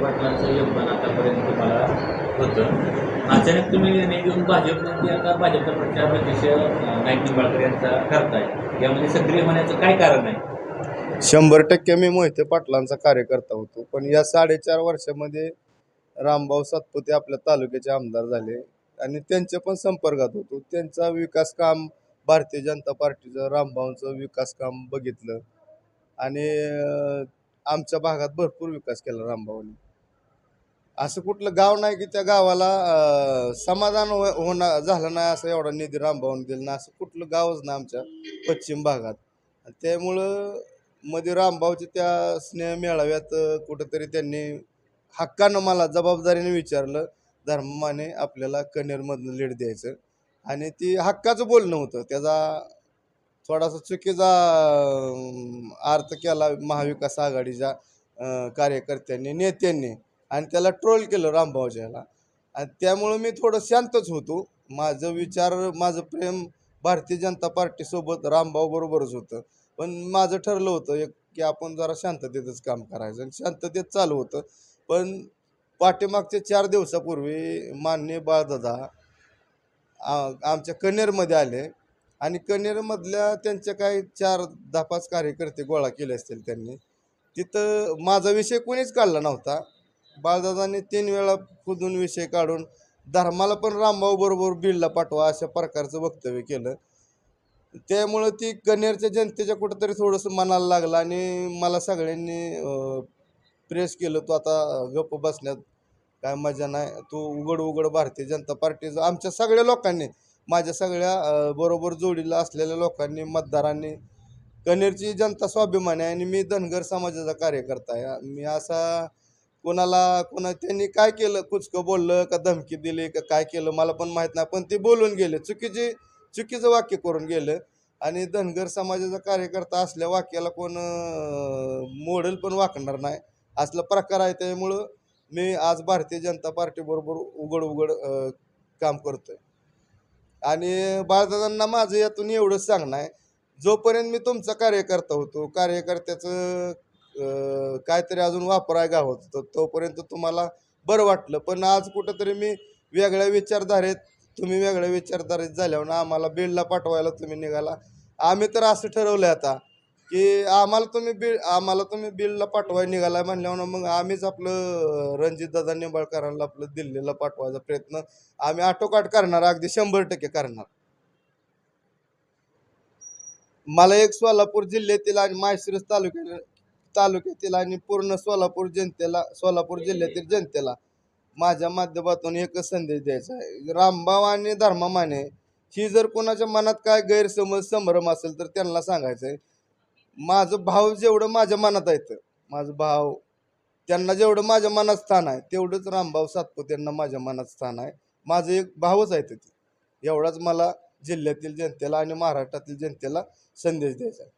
पाटलांचं योगदान आतापर्यंत तुम्हाला होतं. अचानक तुम्ही निर्णय घेऊन भाजपमध्ये आता भाजपचा प्रचार प्रदेश नाईक निंबाळकर यांचा करताय. यामध्ये सक्रिय होण्याचं काय कारण आहे? 100% मी मोहिते पाटलांचा कार्यकर्ता होतो, पण या 4.5 वर्षामध्ये रामभाऊ सातपुते आपल्या तालुक्याचे आमदार झाले आणि त्यांच्या पण संपर्कात होतो. त्यांचा विकास काम भारतीय जनता पार्टीचं रामभाऊंचं विकास काम बघितलं आणि आमच्या भागात भरपूर विकास केला रामभाऊंनी. असं कुठलं गाव नाही की त्या गावाला समाधान होणार झालं नाही असं एवढा निधी रामभाऊंनी दिला ना, असं कुठलं गावच नाही आमच्या पश्चिम भागात. त्यामुळं मध्ये रामभाऊच्या त्या स्नेह मेळाव्यात कुठंतरी त्यांनी हक्कानं मला जबाबदारीने विचारलं, धर्माने आपल्याला कन्हेरमधनं लीड द्यायचं आणि ती हक्काचं बोलणं होतं. त्याचा थोडासा चुकीचा अर्थ केला महाविकास आघाडीच्या कार्यकर्त्यांनी, नेत्यांनी आणि त्याला ट्रोल केलं रामभाऊच्या ह्याला आणि त्यामुळं मी थोडं शांतच होतो. माझं विचार, माझं प्रेम भारतीय जनता पार्टीसोबत रामभाऊ बरोबरच होतं. पण माझं ठरलं होतं की आपण जरा शांततेतच काम करायचं आणि शांततेत चालू होतं. पण पाठीमागच्या 4 दिवसापूर्वी माननीय बाळदादा आमच्या कन्हेरमध्ये आले आणि कन्हेरमधल्या त्यांच्या काही 4-10-5 कार्यकर्ते गोळा केले असतील त्यांनी. तिथं माझा विषय कोणीच काढला नव्हता. बाळदादांनी 3 वेळा खुदून विषय काढून धर्माला पण रामभाऊ बरोबर बीडला पाठवा अशा प्रकारचं वक्तव्य केलं. त्यामुळं ती कन्हेरच्या जनतेच्या कुठंतरी थोडंसं मनाला लागलं आणि मला सगळ्यांनी प्रेस केलं, तू आता गप्प बसण्यात काय मजा नाही, तू उघड भारतीय जनता पार्टीचं आमच्या सगळ्या लोकांनी, माझ्या सगळ्या बरोबर जोडीला असलेल्या लोकांनी, मतदारांनी, कन्हेरची जनता स्वाभिमानी आहे आणि मी धनगर समाजाचा कार्यकर्ता आहे. मी असा त्यांनी काय केलं, कुचकं बोललं का धमकी दिली का काय केलं मला पण माहीत नाही, पण ते बोलून गेले, चुकीचं वाक्य करून गेलं आणि धनगर समाजाचा कार्यकर्ता असल्या वाक्याला कोण मोडेल पण वाकणार नाही असला प्रकार आहे. त्यामुळं मी आज भारतीय जनता पार्टीबरोबर उघड काम करतोय आणि बाळदादांना माझं यातून एवढंच सांगणं आहे, जोपर्यंत मी तुमचा कार्यकर्ता होतो, कार्यकर्त्याचं काहीतरी अजून वापराय गावत होतं, तोपर्यंत तुम्हाला बरं वाटलं. पण आज कुठंतरी मी वेगळ्या विचारधारेत, तुम्ही वेगळ्या विचारधारेत झाल्यावर ना आम्हाला बीडला पाठवायला तुम्ही निघाला. आम्ही तर असं ठरवलं आता की आम्हाला तुम्ही बीडला पाठवायला निघाला म्हणल्यावर मग आम्हीच आपलं रणजितदादा निंबाळकरांना आपलं दिल्लीला पाठवायचा प्रयत्न आम्ही आटोकाट करणार, अगदी 100% करणार. मला एक सोलापूर जिल्ह्यातील आणि माळशिरस तालुक्यातील आणि पूर्ण सोलापूर जिल्ह्यातील जनतेला माझ्या माध्यमातून एकच संदेश द्यायचा आहे. रामभाऊ आणि धर्मामाने ही जर कोणाच्या मनात काय गैरसमज संभ्रम असेल तर त्यांना सांगायचं आहे, माझं भाव जेवढं माझ्या मनात आहे, माझं भाव त्यांना जेवढं माझ्या मनात स्थान आहे तेवढंच रामभाऊ सातपुते यांना माझ्या मनात स्थान आहे. माझं एक भावच आहे ते. एवढाच मला जिल्ह्यातील जनतेला आणि महाराष्ट्रातील जनतेला संदेश द्यायचा आहे.